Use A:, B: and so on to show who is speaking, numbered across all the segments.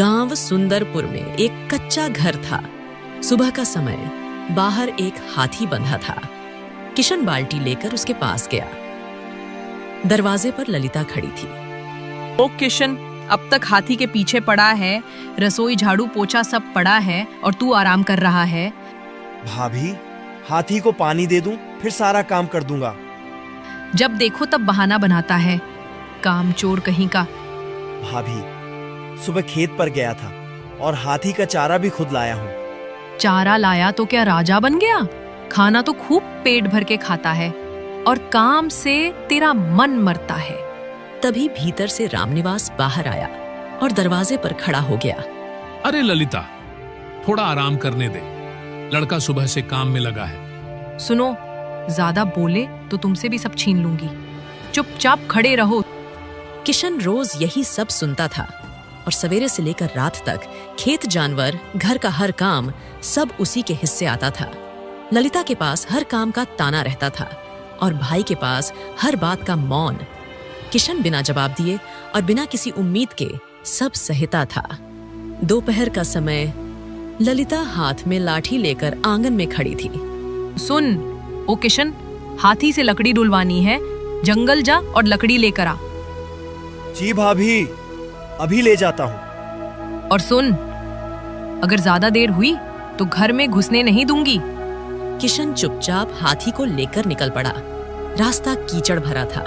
A: गांव सुंदरपुर में एक कच्चा घर था। सुबह का समय, बाहर एक हाथी बंधा था। किशन बाल्टी लेकर उसके पास गया। दरवाजे पर ललिता खड़ी थी।
B: ओ किशन, अब तक हाथी के पीछे पड़ा है, रसोई झाड़ू पोछा सब पड़ा है और तू आराम कर रहा है।
C: भाभी, हाथी को पानी दे दूं, फिर सारा काम कर दूंगा।
B: जब देखो तब बहाना बनाता है, कामचोर कहीं का।
C: भाभी, सुबह खेत पर गया था और हाथी का चारा भी खुद लाया हूँ।
B: चारा लाया तो क्या राजा बन गया? खाना तो खूब पेट भर के खाता है और काम से तेरा मन मरता है।
A: तभी भीतर से रामनिवास बाहर आया और दरवाजे पर खड़ा हो गया।
D: अरे ललिता, थोड़ा आराम करने दे, लड़का सुबह से काम में लगा है।
B: सुनो, ज्यादा बोले तो तुमसे भी सब छीन लूंगी। चुपचाप खड़े रहो।
A: किशन रोज यही सब सुनता था और सवेरे से लेकर रात तक खेत, जानवर, घर का हर काम सब उसी के हिस्से आता था। ललिता के पास हर काम का ताना रहता था और भाई के पास हर बात का मौन। किशन बिना जवाब दिए और बिना किसी उम्मीद के सब सहता था। दोपहर का समय, ललिता हाथ में लाठी लेकर आंगन में खड़ी थी।
B: सुन ओ किशन, हाथी से लकड़ी डुलवानी है, जंगल जा और लकड़ी लेकर आ।
C: जी भाभी, अभी ले जाता हूँ।
B: और सुन, अगर ज्यादा देर हुई तो घर में घुसने नहीं दूंगी।
A: किशन चुपचाप हाथी को लेकर निकल पड़ा। रास्ता कीचड़ भरा था।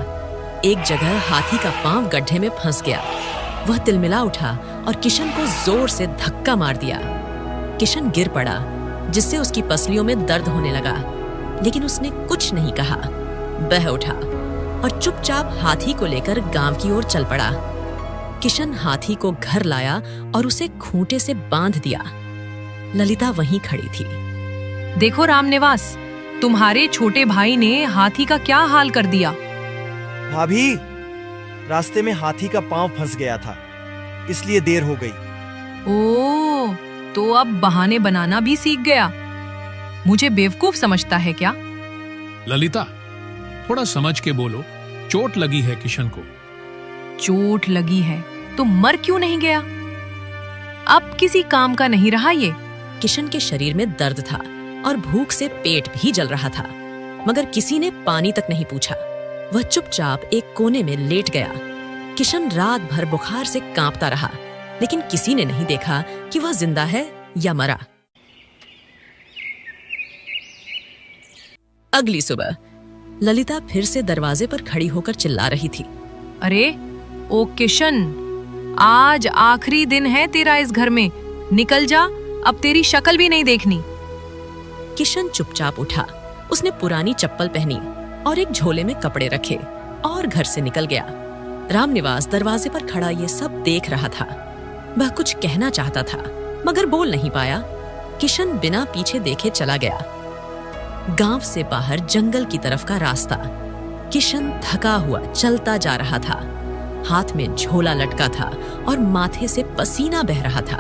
A: एक जगह हाथी का पांव गड्ढे में फंस गया। वह तिलमिला उठा और किशन को जोर से धक्का मार दिया। किशन गिर पड़ा, जिससे उसकी पसलियों में दर्द होने लगा, लेकिन उसने कुछ नहीं कहा। बह उठा और चुपचाप हाथी को लेकर गांव की ओर चल पड़ा। किशन हाथी को घर लाया और उसे खूंटे से बांध दिया। ललिता वहीं खड़ी थी।
B: देखो रामनिवास, तुम्हारे छोटे भाई ने हाथी का क्या हाल कर दिया।
C: भाभी, रास्ते में हाथी का पांव फंस गया था, इसलिए देर हो गई।
B: ओह, तो अब बहाने बनाना भी सीख गया। मुझे बेवकूफ समझता है क्या?
D: ललिता, थोड़ा समझ के बोलो, चोट लगी है किशन को।
B: चोट लगी है तो मर क्यों नहीं गया? अब किसी काम का नहीं रहा ये।
A: किशन के शरीर में दर्द था और भूख से पेट भी जल रहा था, मगर किसी ने पानी तक नहीं पूछा। वह चुपचाप एक कोने में लेट गया। किशन रात भर बुखार से कांपता रहा, लेकिन किसी ने नहीं देखा कि वह जिंदा है या मरा। अगली सुबह ललिता फिर से दरवाजे पर खड़ी होकर चिल्ला रही थी।
B: अरे ओ किशन, आज आखिरी दिन है तेरा इस घर में, निकल जा, अब तेरी शक्ल भी नहीं देखनी।
A: किशन चुपचाप उठा। उसने पुरानी चप्पल पहनी और एक झोले में कपड़े रखे और घर से निकल गया। रामनिवास दरवाजे पर खड़ा ये सब देख रहा था। वह कुछ कहना चाहता था, मगर बोल नहीं पाया। किशन बिना पीछे देखे चला गया। गांव से बाहर जंगल की तरफ का रास्ता। किशन थका हुआ चलता जा रहा था। हाथ में झोला लटका था और माथे से पसीना बह रहा था।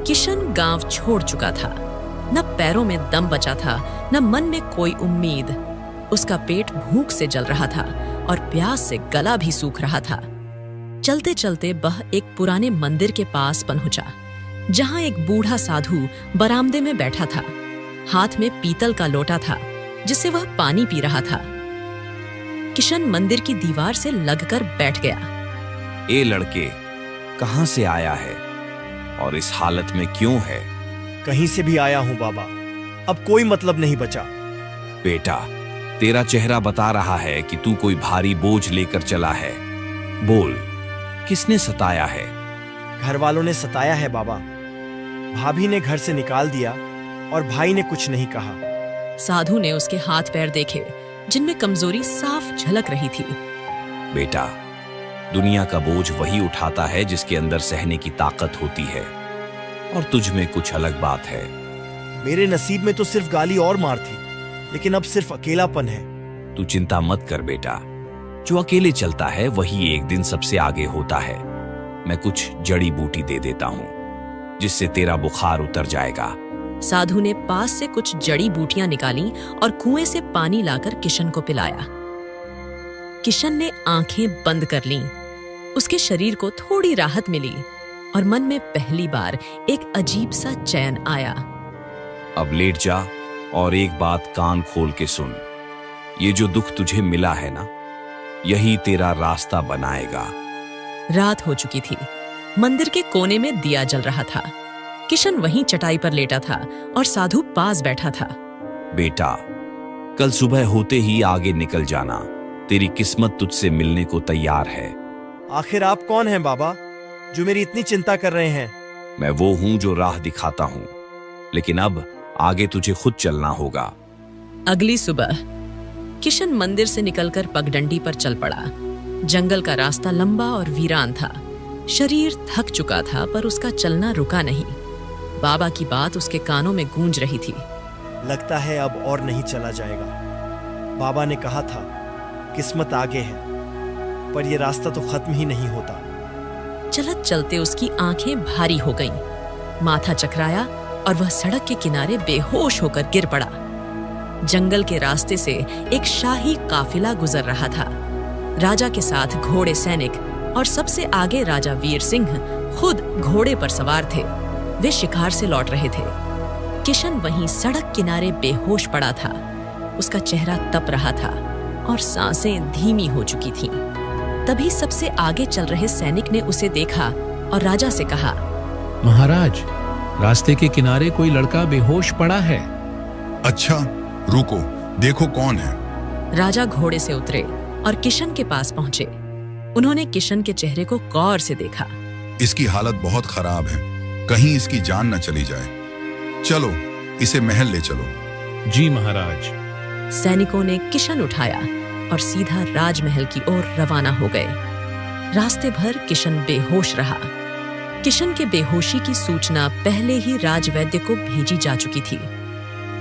A: किशन गांव छोड़ चुका था। न पैरों में दम बचा था, न मन में कोई उम्मीद। उसका पेट भूख से जल रहा था और प्यास से गला भी सूख रहा था। चलते चलते वह एक पुराने मंदिर के पास पहुंचा, जहां एक बूढ़ा साधु बरामदे में बैठा था। हाथ में पीतल का लोटा था, जिससे वह पानी पी रहा था। किशन मंदिर की दीवार से लगकर बैठ गया।
E: ए लड़के, कहां से आया है और इस हालत में क्यों है?
C: कहीं से भी आया हूँ बाबा, अब कोई मतलब नहीं बचा।
E: बेटा, तेरा चेहरा बता रहा है कि तू कोई भारी बोझ लेकर चला है। बोल, किसने सताया है?
C: घर वालों ने सताया है बाबा। भाभी ने घर से निकाल दिया और भाई ने कुछ नहीं कहा।
A: साधु ने उसके हाथ पैर देखे, जिनमें कमजोरी साफ झलक रही थी।
E: बेटा, दुनिया का बोझ वही उठाता है जिसके अंदर सहने की ताकत होती है, और तुझ में कुछ अलग बात है।
C: मेरे नसीब में तो सिर्फ गाली और मार थी, लेकिन अब सिर्फ अकेलापन है।
E: तू चिंता मत कर बेटा, जो अकेले चलता है वही एक दिन सबसे आगे होता है। मैं कुछ जड़ी बूटी दे देता हूँ, जिससे तेरा बुखार उतर जाएगा।
A: साधु ने पास से कुछ जड़ी बूटियां निकाली और कुएं से पानी लाकर किशन को पिलाया। किशन ने आंखें बंद कर लीं। उसके शरीर को थोड़ी राहत मिली। और मन में पहली बार एक अजीब सा चैन आया।
E: अब लेट जा और एक बात कान खोल के सुन। ये जो दुख तुझे मिला है ना, यही तेरा रास्ता बनाएगा।
A: रात हो चुकी थी। मंदिर के कोने में दिया जल रहा था। किशन वहीं चटाई पर लेटा था और साधु पास बैठा था।
E: बेटा, कल सुबह होते ही आगे निकल जाना। तेरी किस्मत तुझसे मिलने को तैयार है।
C: आखिर आप कौन हैं बाबा, जो मेरी इतनी चिंता कर रहे हैं?
E: मैं वो हूं जो राह दिखाता हूं, लेकिन अब आगे तुझे खुद चलना होगा।
A: अगली सुबह किशन मंदिर से निकलकर पगडंडी पर चल पड़ा। जंगल का रास्ता लंबा और वीरान था। शरीर थक चुका था, पर उसका चलना रुका नहीं। बाबा की बात उसके कानों में गूंज रही थी।
C: लगता है अब और नहीं चला जाएगा। बाबा ने कहा था किस्मत आगे है, पर यह रास्ता तो खत्म ही नहीं होता।
A: चलत चलते उसकी आंखें भारी हो गईं। माथा चकराया और वह सड़क के किनारे बेहोश होकर गिर पड़ा। जंगल के रास्ते से एक शाही काफिला गुजर रहा था। राजा के साथ घोड़े सैनिक और सबसे आगे राजा वीर सिंह खुद घोड़े पर सवार थे। वे शिकार से लौट रहे थे। किशन वहीं सड़क किनारे बेहोश पड़ा था। उसका चेहरा तप रहा था और सांसें धीमी हो चुकी थीं। तभी सबसे आगे चल रहे सैनिक ने उसे देखा और राजा से कहा,
D: महाराज, रास्ते के किनारे कोई लड़का बेहोश पड़ा है।
F: अच्छा, रुको, देखो कौन है।
A: राजा घोड़े से उतरे और किशन के पास पहुंचे। उन्होंने किशन के चेहरे को गौर से देखा।
F: इसकी हालत बहुत खराब है, कहीं इसकी जान न चली जाए। चलो, इसे महल ले चलो।
D: जी महाराज।
A: सैनिकों ने किशन उठाया और सीधा राजमहल की ओर रवाना हो गए। रास्ते भर किशन बेहोश रहा। किशन के बेहोशी की सूचना पहले ही राजवैद्य को भेजी जा चुकी थी।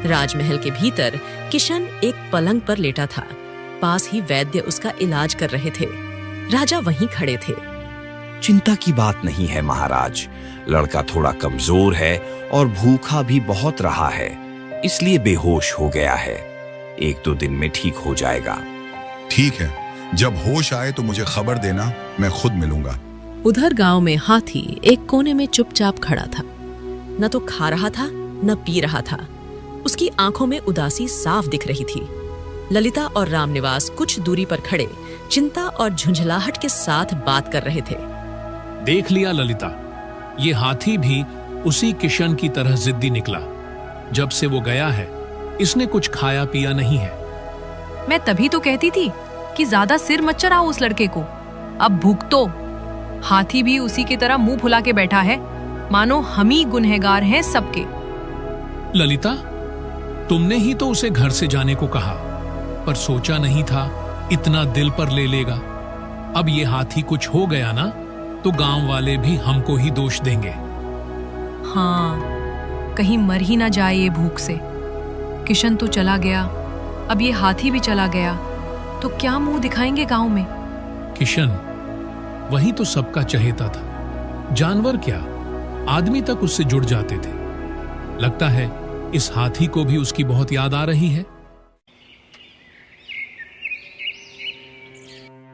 A: राजमहल के भीतर किशन एक पलंग पर लेटा था। पास ही वैद्य उसका इलाज कर रहे थे। राजा वहीं खड़े थे।
E: चिंता की बात नहीं है महाराज। लड़का थोड़ा कमजोर है और भूखा भी बहुत रहा है, इसलिए बेहोश हो गया है। 1-2 दिन में ठीक हो जाएगा।
F: ठीक है, जब होश आए तो मुझे खबर देना, मैं खुद मिलूंगा।
A: उधर गांव में हाथी एक कोने में चुपचाप खड़ा था। न तो खा रहा था न पी रहा था। उसकी आंखों में उदासी साफ दिख रही थी। ललिता और रामनिवास कुछ दूरी पर खड़े चिंता और झुंझलाहट के साथ बात कर रहे थे।
D: देख लिया ललिता, ये हाथी भी उसी किशन की तरह जिद्दी निकला। जब से वो गया है, इसने कुछ खाया पिया नहीं है।
B: मैं तभी तो कहती थी कि ज्यादा सिर मत चढ़ाओ उस लड़के को। अब भुगतो। हाथी भी उसी की तरह मुंह फुला के बैठा है, मानो हम ही गुनहगार हैं सबके।
D: ललिता, तुमने ही तो उसे घर से जाने को कहा, पर सोचा नहीं था इतना दिल पर ले लेगा। अब ये हाथी कुछ हो गया ना, तो गांव वाले भी हमको ही दोष देंगे।
B: हाँ, कहीं मर ही ना जाए ये भूख से। किशन तो चला गया, अब ये हाथी भी चला गया, तो क्या मुंह दिखाएंगे गांव में।
D: किशन वही तो सबका चहेता था। जानवर क्या, आदमी तक उससे जुड़ जाते थे। लगता है इस हाथी को भी उसकी बहुत याद आ रही है।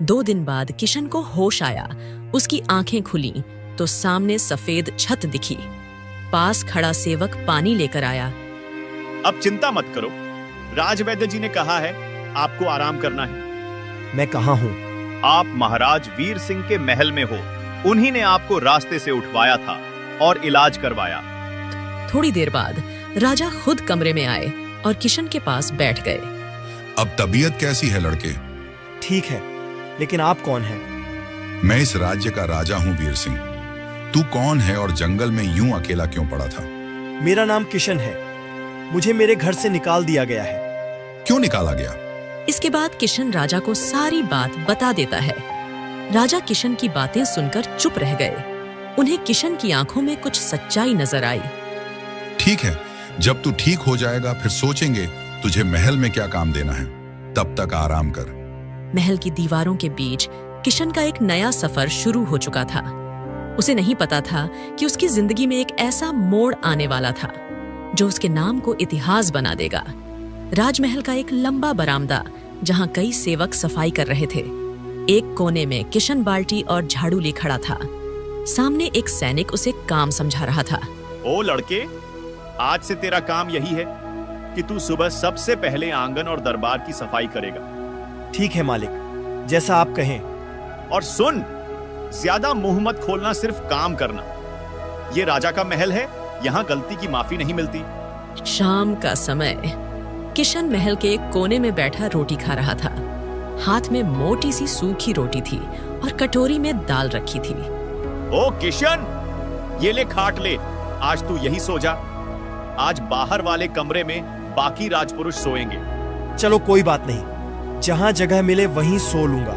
A: 2 दिन बाद किशन को होश आया। उसकी आंखें खुली तो सामने सफेद छत दिखी। पास खड़ा सेवक पानी लेकर आया।
G: अब चिंता मत करो, राजवैद्य जी ने कहा है आपको आराम करना है।
C: मैं कहाँ हूँ?
G: आप महाराज वीर सिंह के महल में हो। उन्हीं ने आपको रास्ते से उठवाया था और इलाज करवाया।
A: थोड़ी देर बाद राजा खुद कमरे में आए और किशन के पास बैठ गए।
F: अब तबीयत कैसी है लड़के?
C: ठीक है, लेकिन आप कौन हैं?
F: मैं इस राज्य का राजा हूँ वीर सिंह। तू कौन है और जंगल में यूं अकेला क्यों पड़ा था?
C: मेरा नाम किशन है। मुझे मेरे घर से निकाल दिया गया है।
F: क्यों निकाला गया?
A: इसके बाद किशन राजा को सारी बात बता देता है। राजा किशन की बातें सुनकर चुप रह गए। उन्हें किशन की आंखों में कुछ सच्चाई नजर आई।
F: ठीक है, जब तू ठीक हो जाएगा फिर सोचेंगे तुझे महल में क्या काम देना है। तब तक आराम कर।
A: महल की दीवारों के बीच किशन का एक नया सफर शुरू हो चुका था। उसे नहीं पता था कि उसकी जिंदगी में एक ऐसा मोड़ आने वाला था जो उसके नाम को इतिहास बना देगा। राजमहल का एक लंबा बरामदा, जहां कई सेवक सफाई कर रहे थे। एक कोने में किशन बाल्टी और झाड़ू ले खड़ा था। सामने एक सैनिक उसे काम समझा रहा था।
G: ओ लड़के, आज से तेरा काम यही है कि तू सुबह सबसे पहले आंगन और दरबार की सफाई करेगा।
C: ठीक है मालिक, जैसा आप कहें।
G: और सुन, ज्यादा मुंह मत खोलना, सिर्फ काम करना। ये राजा का महल है, यहाँ गलती की माफी नहीं मिलती।
A: शाम का समय किशन महल के एक कोने में बैठा रोटी खा रहा था। हाथ में मोटी सी सूखी रोटी थी और कटोरी में दाल रखी थी।
G: ओ किशन, ये ले खाट ले, आज तू यही सो जा। आज बाहर वाले कमरे में बाकी राजपुरुष सोएंगे।
C: चलो कोई बात नहीं, जहां जगह मिले वहीं सो लूंगा।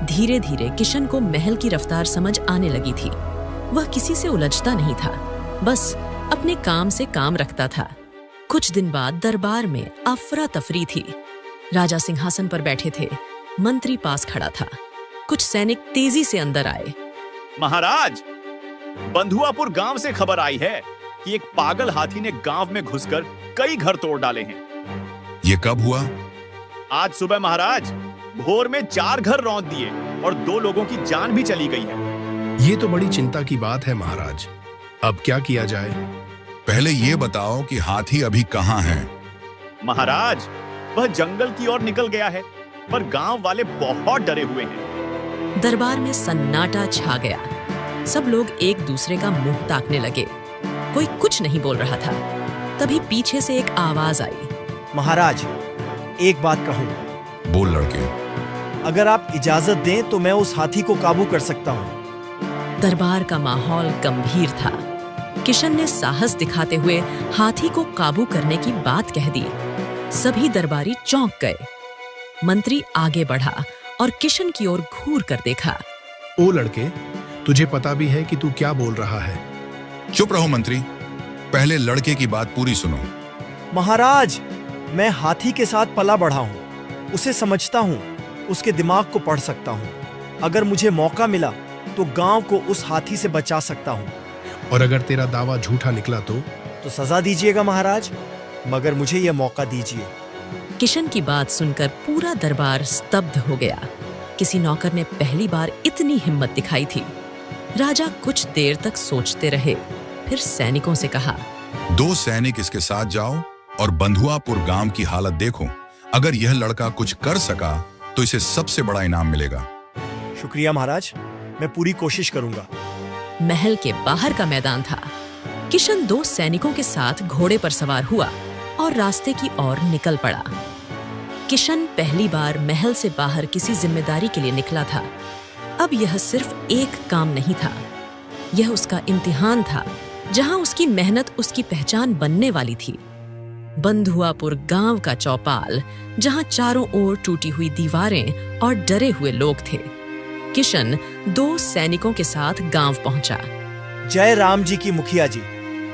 A: धीरे धीरे किशन को महल की रफ्तार समझ आने लगी थी। वह किसी से उलझता नहीं था, बस अपने काम से काम रखता था। कुछ दिन बाद दरबार में अफरा तफरी थी। राजा सिंहासन पर बैठे थे, मंत्री पास खड़ा था। कुछ सैनिक तेजी से अंदर आए।
G: महाराज, बंधुआपुर गांव से खबर आई है कि एक पागल हाथी ने गांव में घुसकर कई घर तोड़ डाले हैं।
F: ये कब हुआ?
G: आज सुबह महाराज, भोर में 4 घर रौंद दिए और 2 लोगों की जान भी चली गई है।
H: ये तो बड़ी चिंता की बात है महाराज। अब क्या किया जाए?
F: पहले ये बताओ कि हाथी अभी कहाँ है?
G: महाराज, वह जंगल की ओर निकल गया है, पर गांव वाले बहुत डरे हुए हैं।
A: दरबार में सन्नाटा छा गया। सब लोग एक दूसरे का मुंह ताकने लगे। कोई कुछ नहीं बोल रहा था। तभी पीछे से एक आवाज आई।
C: महाराज, एक बात कहूं।
F: बोल लड़के।
C: अगर आप इजाजत दें तो मैं उस हाथी को काबू कर सकता हूं।
A: दरबार का माहौल गंभीर था। किशन ने साहस दिखाते हुए हाथी को काबू करने की बात कह दी। सभी दरबारी चौंक गए। मंत्री आगे बढ़ा और किशन की ओर घूर कर देखा।
H: ओ लड़के, तुझे पता भी है कि तू क्या बोल रहा है?
F: चुप रहो मंत्री, पहले लड़के की बात पूरी सुनो।
C: महाराज, मैं हाथी के साथ पला बढ़ा हूं, उसे समझता हूं, उसके दिमाग को पढ़ सकता हूं। अगर मुझे मौका मिला तो गांव को उस हाथी से बचा सकता हूं।
H: और अगर तेरा दावा झूठा निकला तो
C: सजा दीजिएगा महाराज, मगर मुझे यह मौका दीजिए।
A: किशन की बात सुनकर पूरा दरबार स्तब्ध हो गया। किसी नौकर ने पहली बार इतनी हिम्मत दिखाई थी। राजा कुछ देर तक सोचते रहे, फिर सैनिकों से कहा,
F: 2 सैनिक इसके साथ जाओ और बंधुआपुर गांव की हालत देखो। अगर यह लड़का कुछ कर सका तो इसे सबसे बड़ा इनाम मिलेगा।
C: शुक्रिया महाराज, मैं पूरी कोशिश करूंगा।
A: महल के बाहर का मैदान था। किशन 2 सैनिकों के साथ घोड़े पर सवार हुआ और रास्ते की ओर निकल पड़ा। किशन पहली बार महल से बाहर किसी जिम्मेदारी के लिए निकला था। अब यह सिर्फ एक काम नहीं था, यह उसका इम्तिहान था, जहां उसकी मेहनत उसकी पहचान बनने वाली थी। बंधुआपुर गांव का चौपाल, जहां चारों ओर टूटी हुई दीवारें और डरे हुए लोग थे। किशन 2 सैनिकों के साथ गांव पहुंचा।
C: जय राम जी की मुखिया जी,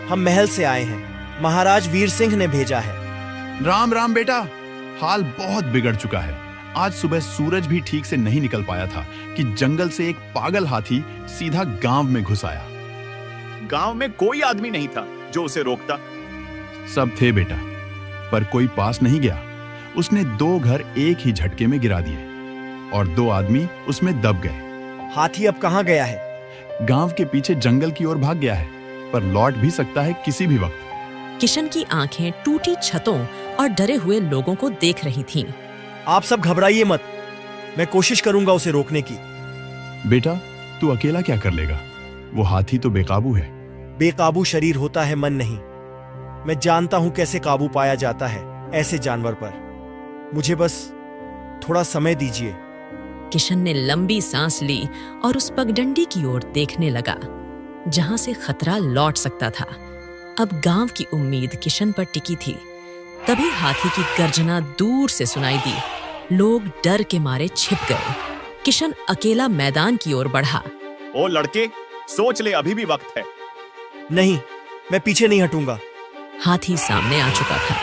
C: हम महल से आए हैं। महाराज वीर सिंह ने भेजा है।
I: राम राम बेटा, हाल बहुत बिगड़ चुका है। आज सुबह सूरज भी ठीक से नहीं निकल पाया था कि जंगल से एक पागल हाथी सीधा गांव में घुस आया।
G: गांव में कोई आदमी नहीं था जो उसे रोकता।
I: सब थे बेटा, पर कोई पास नहीं गया। उसने 2 घर एक ही झटके में गिरा दिए और 2 आदमी उसमें दब गए।
C: हाथी अब कहाँ गया है?
I: गांव के पीछे जंगल की ओर भाग गया है, पर लौट भी सकता है किसी भी वक्त।
A: किशन की आंखें टूटी छतों और डरे हुए लोगों को देख रही थीं।
C: आप सब घबराइए मत, मैं कोशिश करूंगा उसे रोकने की।
I: बेटा, तू अकेला क्या कर लेगा? वो हाथी तो बेकाबू है।
C: बेकाबू शरीर होता है, मन नहीं। मैं जानता हूं कैसे काबू पाया जाता है ऐसे जानवर पर। मुझे बस थोड़ा समय दीजिए।
A: किशन ने लंबी सांस ली और उस पगडंडी की ओर देखने लगा, जहां से खतरा लौट सकता था। अब गांव की उम्मीद किशन पर टिकी थी। तभी हाथी की गर्जना दूर से सुनाई दी। लोग डर के मारे छिप गए। किशन अकेला मैदान की ओर बढ़ा।
G: ओ लड़के, सोच ले, अभी भी वक्त है।
C: नहीं, मैं पीछे नहीं हटूंगा।
A: हाथी सामने आ चुका था।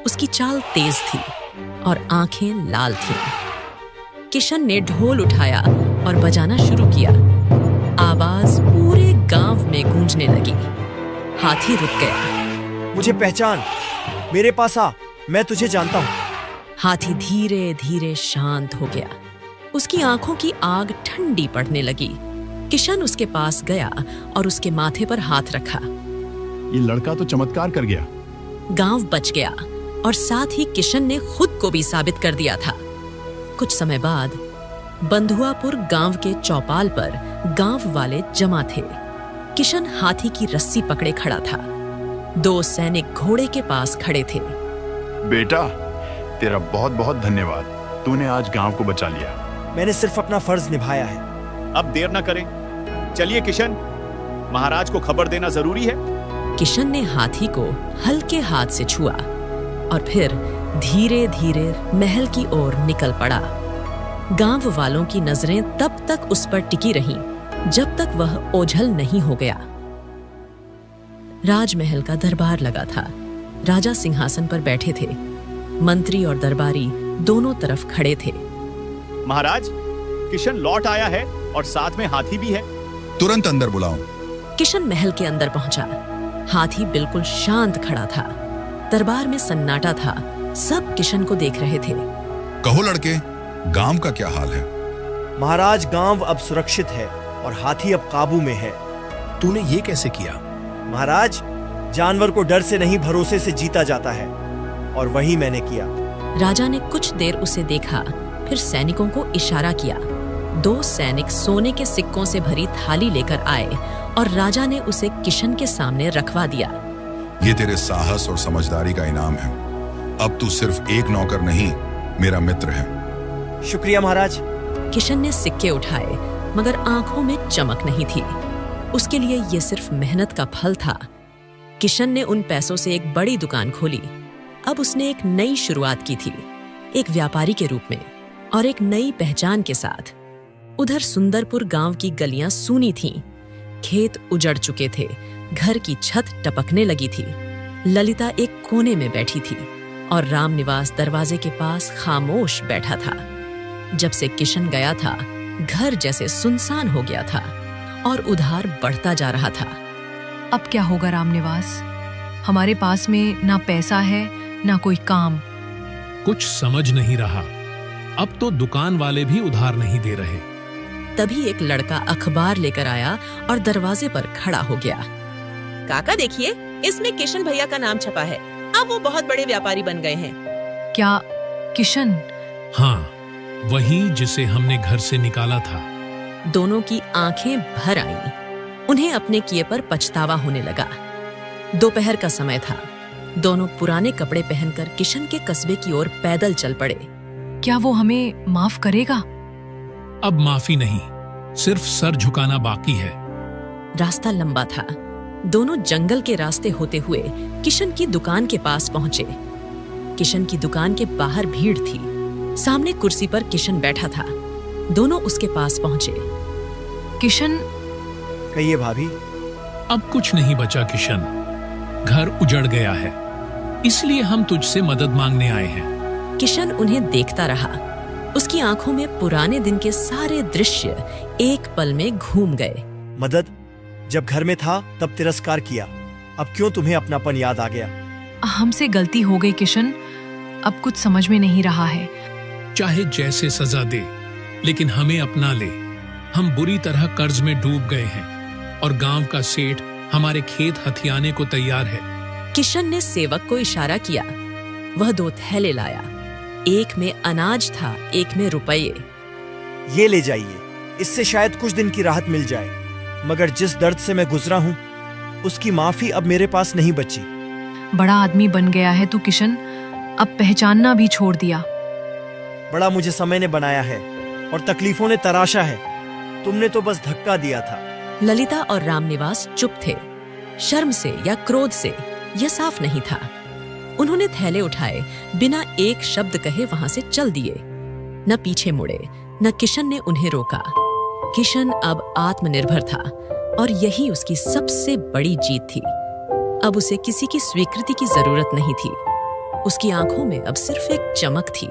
A: उसकी चाल तेज थी और आंखें लाल थीं। किशन ने ढोल उठाया और बजाना शुरू किया। आवाज पूरे गांव में गूंजने लगी। हाथी रुक गया।
C: मुझे पहचान, मेरे पास आ, मैं तुझे जानता हूं।
A: हाथी धीरे धीरे शांत हो गया। उसकी आंखों की आग ठंडी पड़ने लगी। किशन उसके पास गया और उसके माथे पर हाथ रखा।
I: ये लड़का तो चमत्कार कर गया।
A: गांव बच गया और साथ ही किशन ने खुद को भी साबित कर दिया था। कुछ समय बाद बंधुआपुर गांव के चौपाल पर गांव वाले जमा थे। किशन हाथी की रस्सी पकड़े खड़ा था। 2 सैनिक घोड़े के पास खड़े थे।
I: बेटा, तेरा बहुत बहुत धन्यवाद, तूने आज गांव को बचा लिया।
C: मैंने सिर्फ अपना फर्ज निभाया है।
G: अब देर न करें, चलिए किशन, महाराज को खबर देना जरूरी है।
A: किशन ने हाथी को हल्के हाथ से छुआ और फिर धीरे धीरे महल की ओर निकल पड़ा। गांव वालों की नजरें तब तक उस पर टिकी रहीं जब तक वह ओझल नहीं हो गया। राजमहल का दरबार लगा था। राजा सिंहासन पर बैठे थे। मंत्री और दरबारी दोनों तरफ खड़े थे।
G: महाराज, किशन लौट आया है और साथ में हाथी भी है।
F: तुरंत अंदर बुलाओ।
A: किशन महल के अंदर पहुंचा। हाथी बिल्कुल शांत खड़ा था। दरबार में सन्नाटा था। सब किशन को देख रहे थे।
F: कहो लड़के, गांव का क्या हाल है?
C: महाराज, गांव अब सुरक्षित है और हाथी अब काबू में है।
H: तूने ये कैसे किया?
C: महाराज, जानवर को डर से नहीं भरोसे से जीता जाता है, और वही मैंने किया।
A: राजा ने कुछ देर उसे देखा, फिर सैनिकों को इशारा किया। 2 सैनिक सोने के सिक्कों से भरी थाली लेकर आए और राजा ने उसे किशन के सामने रखवा दिया।
F: ये तेरे साहस और समझदारी का इनाम है। अब तू सिर्फ एक नौकर नहीं, मेरा मित्र है।
C: शुक्रिया महाराज।
A: किशन ने सिक्के उठाए, मगर आंखों में चमक नहीं थी। उसके लिए ये सिर्फ मेहनत का फल था। किशन ने उन पैसों से एक बड़ी दुकान खोली। अब उसने एक नई शुरुआत की थी, एक व्यापारी के रूप में और एक नई पहचान के साथ। उधर सुंदरपुर गांव की गलियां सूनी थीं, खेत उजड़ चुके थे, घर की छत टपकने लगी थी। ललिता एक कोने में बैठी थी और रामनिवास दरवाजे के पास खामोश बैठा था। जब से किशन गया था, घर जैसे सुनसान हो गया था और उधार बढ़ता जा रहा था।
B: अब क्या होगा रामनिवास? हमारे पास में ना पैसा है ना कोई काम।
D: कुछ समझ नहीं रहा। अब तो दुकान वाले भी उधार नहीं दे रहे।
A: तभी एक लड़का अखबार लेकर आया और दरवाजे पर खड़ा हो गया।
J: काका देखिए, इसमें किशन भैया का नाम छपा है। अब वो बहुत बड़े व्यापारी बन गए हैं।
B: क्या किशन?
D: हाँ, वही जिसे हमने घर से निकाला था।
A: दोनों की आंखें भर आईं। उन्हें अपने किए पर पछतावा होने लगा। दोपहर का समय था। दोनों पुराने कपड़े पहनकर किशन के कस्बे की ओर पैदल चल पड़े।
B: क्या वो हमें माफ करेगा?
D: अब माफी नहीं, सिर्फ सर झुकाना बाकी है।
A: रास्ता लंबा था। दोनों जंगल के रास्ते होते हुए किशन की दुकान के पास पहुंचे। किशन की दुकान के बाहर भीड़ थी। सामने कुर्सी पर किशन बैठा था। दोनों उसके पास पहुंचे।
B: किशन?
C: कहिए भाभी।
D: अब कुछ नहीं बचा किशन, घर उजड़ गया है, इसलिए हम तुझसे मदद मांगने आए हैं।
A: किशन उन्हें देखता रहा। उसकी आंखों में पुराने दिन के सारे दृश्य एक पल में घूम गए।
C: मदद? जब घर में था तब तिरस्कार किया, अब क्यों तुम्हें अपनापन याद आ गया?
B: हमसे गलती हो गई किशन, अब कुछ समझ में नहीं रहा है।
D: चाहे जैसे सजा दे, लेकिन हमें अपना ले। हम बुरी तरह कर्ज में डूब गए हैं और गांव का सेठ हमारे खेत हथियाने को तैयार है।
A: किशन ने सेवक को इशारा किया। वह 2 थैले लाया। एक में अनाज था, एक में रुपये।
C: ये ले जाइए, इससे शायद कुछ दिन की राहत मिल जाए, मगर जिस दर्द से मैं गुजरा हूं, उसकी माफी अब मेरे पास नहीं बची।
B: बड़ा आदमी बन गया है तू किशन, अब पहचानना भी छोड़ दिया।
C: बड़ा मुझे समय ने बनाया है और तकलीफों ने तराशा है। तुमने तो बस धक्का दिया था।
A: ललिता और रामनिवास चुप थे। शर्म से या क्रोध से, यह साफ नहीं था। उन्होंने थैले उठाए, बिना एक शब्द कहे वहां से चल दिए। न पीछे मुड़े, न किशन ने उन्हें रोका। किशन अब आत्मनिर्भर था और यही उसकी सबसे बड़ी जीत थी। अब उसे किसी की स्वीकृति की जरूरत नहीं थी। उसकी आंखों में अब सिर्फ एक चमक थी।